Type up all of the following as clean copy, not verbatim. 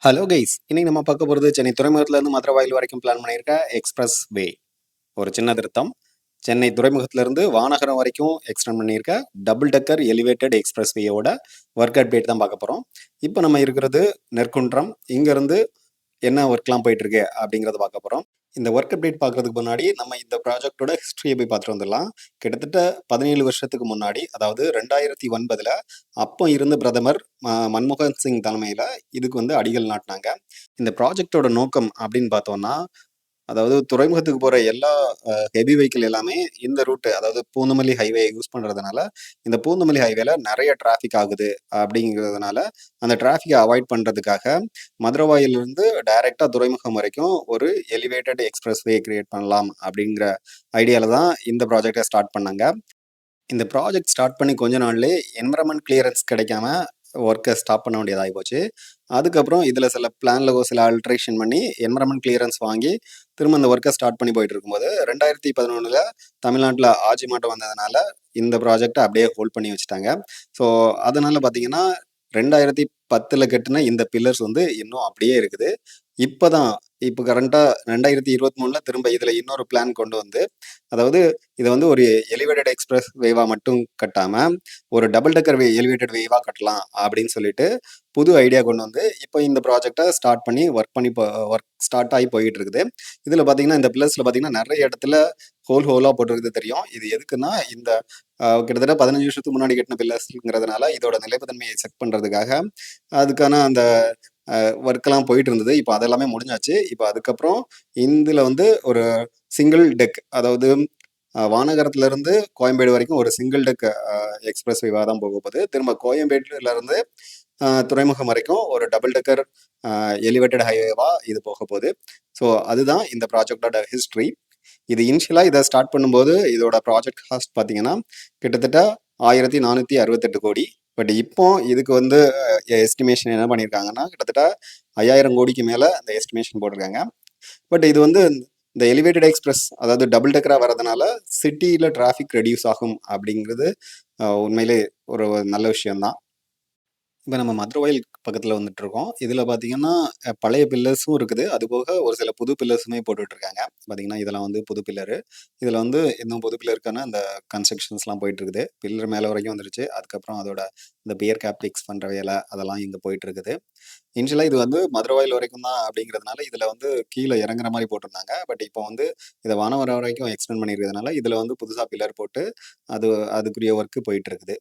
Hello guys, இன்னைக்கு நம்ம பார்க்க போகிறது சென்னை துறைமுகத்திலேருந்து மதுரை வாயில் வரைக்கும் பிளான் பண்ணியிருக்க எக்ஸ்பிரஸ் வே. ஒரு சின்ன திருத்தம், சென்னை துறைமுகத்திலேருந்து வானகரம் வரைக்கும் எக்ஸ்டெண்ட் பண்ணியிருக்க டபுள் டக்கர் எலிவேட்டட் எக்ஸ்பிரஸ் வேயோட ஒர்க் அப்டேட் தான் பார்க்க போகிறோம். இப்போ நம்ம இருக்கிறது நெற்குன்றம். இங்கேருந்து என்ன ஒர்க்லாம் போயிட்டு இருக்கு அப்படிங்கிறத பார்க்க போகிறோம். இந்த ஒர்க் அப்டேட் பார்க்கறதுக்கு முன்னாடி நம்ம இந்த ப்ராஜெக்டோட ஹிஸ்ட்ரியை போய் பார்த்துட்டு வந்துடலாம். கிட்டத்தட்ட 17 வருஷத்துக்கு முன்னாடி, அதாவது 2009 அப்போ இருந்த பிரதமர் மன்மோகன் சிங் தலைமையில் இதுக்கு அடிகள் நாட்டினாங்க. இந்த ப்ராஜெக்டோட நோக்கம் அப்படின்னு பார்த்தோம்னா, அதாவது துறைமுகத்துக்கு போகிற எல்லா ஹெவி வெஹிக்கிள் எல்லாமே இந்த ரூட்டு, அதாவது பூந்தமல்லி ஹைவே யூஸ் பண்ணுறதுனால இந்த பூந்தமல்லி ஹைவேல நிறைய டிராஃபிக் ஆகுது. அப்படிங்கிறதுனால அந்த டிராஃபிக்கை அவாய்ட் பண்ணுறதுக்காக மதுரவாயிலிருந்து டைரெக்டாக துறைமுகம் வரைக்கும் ஒரு எலிவேட்டட் எக்ஸ்பிரஸ் வே கிரியேட் பண்ணலாம் அப்படிங்கிற ஐடியாவில் தான் இந்த ப்ராஜெக்டை ஸ்டார்ட் பண்ணாங்க. இந்த ப்ராஜெக்ட் ஸ்டார்ட் பண்ணி கொஞ்ச நாள்லேயே என்விரான்மெண்ட் கிளியரன்ஸ் கிடைக்காம ஒர்க்கை ஸ்டாப் பண்ண வேண்டியதாகி போச்சு. அதுக்கப்புறம் இதில் சில பிளானில் சில ஆல்ட்ரேஷன் பண்ணி என்விரான்மெண்ட் கிளியரன்ஸ் வாங்கி திரும்ப இந்த ஒர்க்கை ஸ்டார்ட் பண்ணி போயிட்டு இருக்கும்போது 2011 தமிழ்நாட்டில் ஆட்சி மாற்றம் வந்ததுனால இந்த ப்ராஜெக்டை அப்படியே ஹோல்ட் பண்ணி வச்சுட்டாங்க. ஸோ அதனால பார்த்தீங்கன்னா 2010 கட்டின இந்த பில்லர்ஸ் இன்னும் அப்படியே இருக்குது. இப்போ கரண்டாக 2023 திரும்ப இதில் இன்னொரு பிளான் கொண்டு அதாவது இதை ஒரு எலிவேட்டட் எக்ஸ்பிரஸ் வேவா மட்டும் கட்டாம ஒரு டபுள் டக்கர் எலிவேட்டட் வேவா கட்டலாம் அப்படின்னு சொல்லிட்டு புது ஐடியா கொண்டு இப்போ இந்த ப்ராஜெக்டை ஸ்டார்ட் பண்ணி ஒர்க் ஸ்டார்ட் ஆகி போயிட்டு இருக்குது. இதில் பார்த்தீங்கன்னா இந்த பில்லர்ஸில் பார்த்தீங்கன்னா நிறைய இடத்துல ஹோலாக போட்டிருக்குது தெரியும். இது எதுக்குன்னா இந்த கிட்டத்தட்ட 15 வருஷத்துக்கு முன்னாடி கட்டின பில்லர்ஸ்ங்கிறதுனால இதோட நிலைப்புத்தன்மையை செக் பண்ணுறதுக்காக அதுக்கான அந்த ஒர்க்கெல்லாம் போயிட்டு இருந்தது. இப்போ அதெல்லாமே முடிஞ்சாச்சு. இப்போ அதுக்கப்புறம் இதில் ஒரு சிங்கிள் டெக், அதாவது வானகரத்துலேருந்து கோயம்பேடு வரைக்கும் ஒரு சிங்கிள் டெக் எக்ஸ்பிரஸ் வேவாக தான் போக போகுது. திரும்ப கோயம்பேடுலேருந்து துறைமுகம் வரைக்கும் ஒரு டபுள் டக்கர் எலிவேட்டட் ஹைவேவாக இது போக போகுது. ஸோ அதுதான் இந்த ப்ராஜெக்டோட ஹிஸ்ட்ரி. இது இனிஷியலாக இதை ஸ்டார்ட் பண்ணும்போது இதோட ப்ராஜெக்ட் காஸ்ட் பார்த்தீங்கன்னா கிட்டத்தட்ட 1468 கோடி. பட் இப்போ இதுக்கு எஸ்டிமேஷன் என்ன பண்ணியிருக்காங்கன்னா கிட்டத்தட்ட 5000 கோடிக்கு மேலே அந்த எஸ்டிமேஷன் போட்டிருக்காங்க. பட் இது இந்த எலிவேட்டட் எக்ஸ்பிரஸ், அதாவது டபுள் டக்கராக வரதுனால சிட்டியில் டிராஃபிக் ரெடியூஸ் ஆகும் அப்படிங்கிறது உண்மையிலே ஒரு நல்ல விஷயம்தான். இப்போ நம்ம மதுரவாயில் பக்கத்தில் இருக்கோம். இதில் பார்த்தீங்கன்னா பழைய பில்லர்ஸும் இருக்குது, அதுபோக ஒரு சில புது பில்லர்ஸுமே போட்டுட்ருக்காங்க. பார்த்தீங்கன்னா இதெல்லாம் புது பில்லரு. இதில் இன்னும் புது பில்லருக்கான அந்த கன்ஸ்ட்ரக்ஷன்ஸ்லாம் போயிட்டுருக்குது. பில்லர் மேலே வரைக்கும் வந்துருச்சு. அதுக்கப்புறம் அதோட இந்த பியர் கேப் ஃபிக்ஸ் பண்ணுற வேலை அதெல்லாம் இங்கே போயிட்டுருக்குது. இனிஷியலாக இது மதுரவாயில் வரைக்கும் தான் அப்படிங்கிறதுனால இதில் கீழே இறங்குற மாதிரி போட்டிருந்தாங்க. பட் இப்போ இதை வானவரம் வரைக்கும் எக்ஸ்டெண்ட் பண்ணியிருக்கிறதுனால இதில் புதுசாக பில்லர் போட்டு அதுக்குரிய ஒர்க்கு போயிட்டுருக்குது.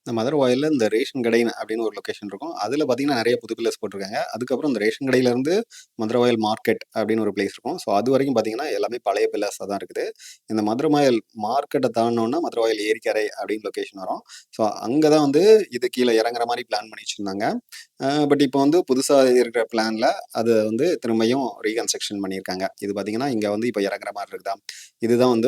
இந்த மதுரவாயிலில் இந்த ரேஷன் கடை அப்படின்னு ஒரு லொக்கேஷன் இருக்கும். அதில் பார்த்தீங்கன்னா நிறைய புது பில்லர்ஸ் போட்டிருக்காங்க. அதுக்கப்புறம் இந்த ரேஷன் கடையிலேருந்து மதுரவாயில் மார்க்கெட் அப்படின்னு ஒரு பிளேஸ் இருக்கும். ஸோ அது வரைக்கும் பார்த்தீங்கன்னா எல்லாமே பழைய பில்லர்ஸாக தான் இருக்குது. இந்த மதுரவாயில் மார்க்கெட்டை தாண்டினோன்னா மதுரவாயில் ஏரிக்கரை அப்படின்னு லொக்கேஷன் வரும். ஸோ அங்கே தான் இது கீழே இறங்குற மாதிரி பிளான் பண்ணி வச்சுருந்தாங்க. பட் இப்போ புதுசாக இருக்கிற பிளானில் அது திரும்பியும் ரீகன்ஸ்ட்ரக்ஷன் பண்ணியிருக்காங்க. இது பார்த்தீங்கன்னா இங்கே இப்போ இறங்குற மாதிரி இருக்குதா, இதுதான்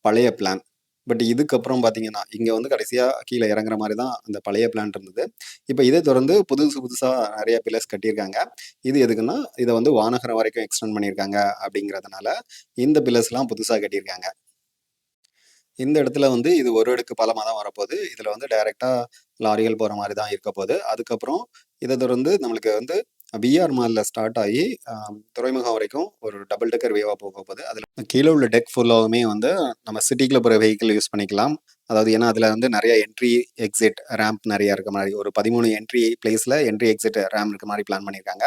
பழைய பிளான். பட் இதுக்கப்புறம் பார்த்தீங்கன்னா இங்கே கடைசியாக கீழே இறங்குற மாதிரி தான் அந்த பழைய பிளான் இருந்தது. இப்போ இதை தொடர்ந்து புதுசாக நிறைய பில்லர்ஸ் கட்டியிருக்காங்க. இது எதுக்குன்னா இதை வானகரம் வரைக்கும் எக்ஸ்டெண்ட் பண்ணியிருக்காங்க அப்படிங்கிறதுனால இந்த பில்லர்ஸ்லாம் புதுசாக கட்டியிருக்காங்க. இந்த இடத்துல இது ஒரு அடுக்கு பாலமாக தான் வரப்போகுது. இதில் டைரெக்டாக லாரிகள் போகிற மாதிரி தான் இருக்க போகுது. அதுக்கப்புறம் இதை தொடர்ந்து நம்மளுக்கு பிஆர் மாலில் ஸ்டார்ட் ஆகி துறைமுகம் வரைக்கும் ஒரு டபுள் டக்கர் வேவாக போக போகுது. அதில் கீழே உள்ள டெக் ஃபுல்லாகவுமே நம்ம சிட்டிக்குள்ளே போகிற வெஹிக்கிள் யூஸ் பண்ணிக்கலாம். அதாவது ஏன்னா அதில் நிறைய என்ட்ரி எக்ஸிட் ரேம்ப் நிறையா இருக்க மாதிரி ஒரு 13 என்ட்ரி பிளேஸில் என்ட்ரி எக்ஸிட் ரேம் இருக்க மாதிரி பிளான் பண்ணியிருக்காங்க.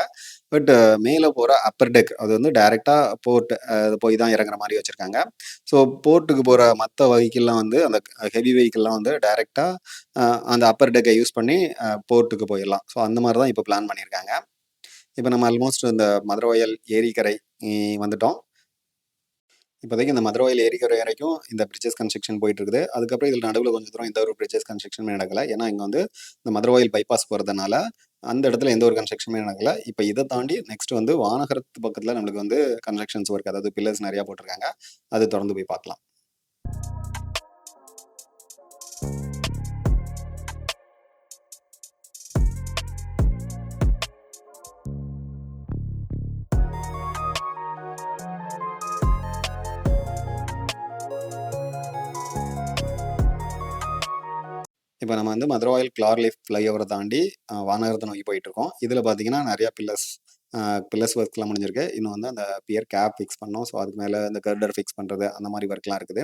பட் மேலே போகிற அப்பர் டெக் அது டைரெக்டாக போர்ட் போய் தான் இறங்குற மாதிரி வச்சுருக்காங்க. ஸோ போர்ட்டுக்கு போகிற மற்ற வெஹிக்கிள்லாம் அந்த ஹெவி வெஹிக்கிள்லாம் டைரெக்டாக அந்த அப்பர் டெக்கை யூஸ் பண்ணி போர்ட்டுக்கு போயிடலாம். ஸோ அந்த மாதிரி தான் இப்போ பிளான் பண்ணியிருக்காங்க. இப்போ நம்ம ஆல்மோஸ்ட் இந்த மதுரவாயல் ஏரிக்கரை வந்துட்டோம். இப்போதைக்கு இந்த மதுரவாயல் ஏரிக்கரை வரைக்கும் இந்த பிரிட்ஜஸ் கன்ஸ்ட்ரக்ஷன் போயிட்டு இருக்குது. அதுக்கப்புறம் இதில் நடுவில் கொஞ்சம் தூரம் எந்த ஒரு பிரிட்ஜஸ் கன்ஸ்ட்ரக்ஷனுமே நடக்கல. ஏன்னா இங்கே வந்து இந்த மதுரவாயல் பைபாஸ் போகிறதுனால அந்த இடத்துல எந்த ஒரு கன்ஸ்ட்ரக்ஷனுமே நடக்கல. இப்போ இதை தாண்டி நெக்ஸ்ட் வந்து வானகரத்து பக்கத்தில் நம்மளுக்கு வந்து கன்ஸ்ட்ரக்ஷன்ஸ் ஒர்க், அதாவது பில்லர்ஸ் நிறையா போட்டிருக்காங்க. அது தொடர்ந்து போய் பார்க்கலாம். இப்போ நம்ம வந்து மதுரவாயல் கிளார்லீஃப் ஃப்ளைஓவரை தாண்டி வானகரத்தை நோக்கி போயிட்டுருக்கோம். இதில் பார்த்தீங்கன்னா நிறையா பில்லர்ஸ் ஒர்க்லாம் முடிஞ்சிருக்கு. இன்னும் வந்து அந்த பியர் கேப் ஃபிக்ஸ் பண்ணோம். ஸோ அதுக்கு மேலே இந்த கர்டர் ஃபிக்ஸ் பண்ணுறது அந்த மாதிரி ஒர்க்லாம் இருக்குது.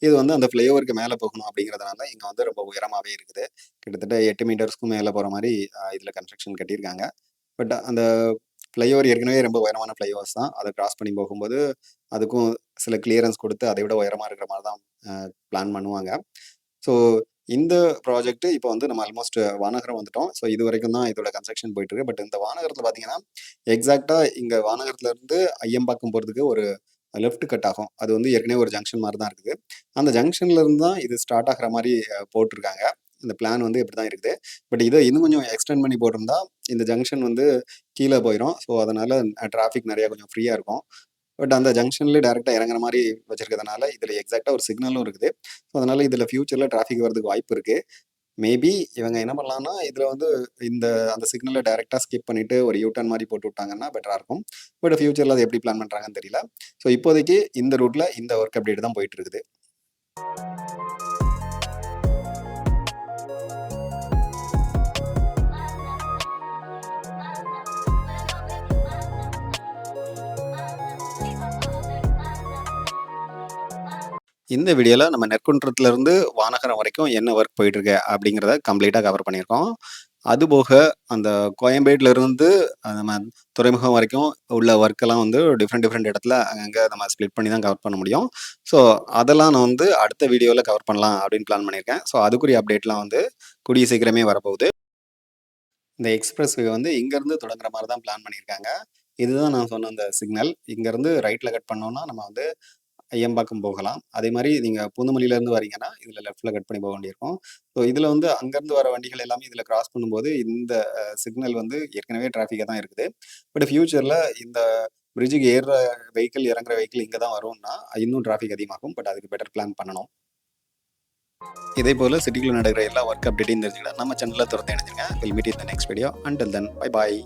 இது வந்து அந்த ஃப்ளைஓவருக்கு மேலே போகணும் அப்படிங்கிறதுனால இங்கே வந்து ரொம்ப உயரமாகவே இருக்குது. கிட்டத்தட்ட 8 மீட்டர்ஸ்க்கும் மேலே போகிற மாதிரி இதில் கன்ஸ்ட்ரக்ஷன் கட்டியிருக்காங்க. பட் அந்த ஃப்ளைஓவர் ஏற்கனவே ரொம்ப உயரமான ஃப்ளைஓவர்ஸ் தான். அதை கிராஸ் பண்ணி போகும்போது அதுக்கும் சில கிளியரன்ஸ் கொடுத்து அதை விட உயரமாக இருக்கிற மாதிரி தான் பிளான் பண்ணுவாங்க. ஸோ இந்த ப்ராஜெக்ட் இப்போ வந்து நம்ம ஆல்மோஸ்ட் வானகரம் வந்துட்டோம். ஸோ இது வரைக்கும் தான் இதோட கன்ஸ்ட்ரக்ஷன் போயிட்டு இருக்கு. பட் இந்த வானகரத்தில் பார்த்தீங்கன்னா எக்ஸாக்டாக இங்கே வானகரத்துல இருந்து ஐயம்பாக்கம் போகிறதுக்கு ஒரு லெஃப்ட் கட் ஆகும். அது வந்து ஏற்கனவே ஒரு ஜங்ஷன் மாதிரி தான் இருக்குது. அந்த ஜங்ஷன்ல இருந்து தான் இது ஸ்டார்ட் ஆகிற மாதிரி போட்டிருக்காங்க. இந்த பிளான் வந்து இப்படி தான் இருக்குது. பட் இதை இன்னும் கொஞ்சம் எக்ஸ்டெண்ட் பண்ணி போட்டிருந்தா இந்த ஜங்ஷன் வந்து கீழே போயிடும். ஸோ அதனால டிராஃபிக் நிறையா கொஞ்சம் ஃப்ரீயாக இருக்கும். பட் அந்த ஜங்ஷன்லேயே டேரெக்டாக இறங்குற மாதிரி வச்சிருக்கிறதுனால இதில் எக்ஸாக்டாக ஒரு சிக்னலும் இருக்குது. ஸோ அதனால இதில் ஃபியூச்சரில் டிராஃபிக் வரதுக்கு வாய்ப்பு இருக்குது. மேபி இவங்க என்ன பண்ணலாம்னா இதில் வந்து அந்த சிக்னலை டேரெக்டாக ஸ்கிப் பண்ணிவிட்டு ஒரு யூட்டர்ன் மாதிரி போட்டு விட்டாங்கன்னா பெட்டராக இருக்கும். பட் ஃபியூச்சரில் அது எப்படி பிளான் பண்ணுறாங்கன்னு தெரியல. ஸோ இப்போதைக்கு இந்த ரூட்டில் இந்த ஒர்க் அப்டேட் தான் போயிட்டு இருக்குது. இந்த வீடியோவில் நம்ம நெற்குன்றத்துலேருந்து வானகரம் வரைக்கும் என்ன ஒர்க் போயிட்டுருக்கு அப்படிங்கிறத கம்ப்ளீட்டாக கவர் பண்ணியிருக்கோம். அதுபோக அந்த கோயம்பேட்டிலேருந்து நம்ம துறைமுகம் வரைக்கும் உள்ள ஒர்க்கெல்லாம் வந்து டிஃப்ரெண்ட் இடத்துல அங்கங்கே நம்ம ஸ்ப்ளிட் பண்ணி தான் கவர் பண்ண முடியும். ஸோ அதெல்லாம் நான் வந்து அடுத்த வீடியோவில் கவர் பண்ணலாம் அப்படின்னு பிளான் பண்ணியிருக்கேன். ஸோ அதுக்குரிய அப்டேட்லாம் வந்து கூடிய சீக்கிரமே வரப்போகுது. இந்த எக்ஸ்பிரஸ் வே வந்து இங்கேருந்து தொடங்குற மாதிரி தான் பிளான் பண்ணியிருக்காங்க. இதுதான் நான் சொன்ன அந்த சிக்னல். இங்கேருந்து ரைட்டில் கட் பண்ணோன்னா நம்ம வந்து ஐயம்பாக்கம் போகலாம். அதே மாதிரி நீங்கள் பூந்தமல்லியிலேருந்து வரீங்கன்னா இதில் லெஃப்ட்டில் கட் பண்ணி போக வேண்டியிருக்கும். ஸோ இதில் வந்து அங்கேருந்து வர வண்டிகள் எல்லாமே இதில் கிராஸ் பண்ணும்போது இந்த சிக்னல் வந்து ஏற்கனவே டிராஃபிக்காக தான் இருக்குது. பட் ஃபியூச்சரில் இந்த பிரிட்ஜுக்கு ஏறுற வெஹிக்கிள் இறங்குற வெஹிக்கிள் இங்கே தான் வரும்னா இன்னும் டிராஃபிக் அதிகமாகும். பட் அதுக்கு பெட்டர் பிளான் பண்ணணும். இதே போல் சிட்டிக்குள்ளே நடக்கிற எல்லா ஒர்க் அப்டேட்டையும் தெரிஞ்சுக்கிட்டா நம்ம சேனலில் தொடர்ந்து இணைஞ்சிருங்க. Will meet in the next video. Until then bye bye.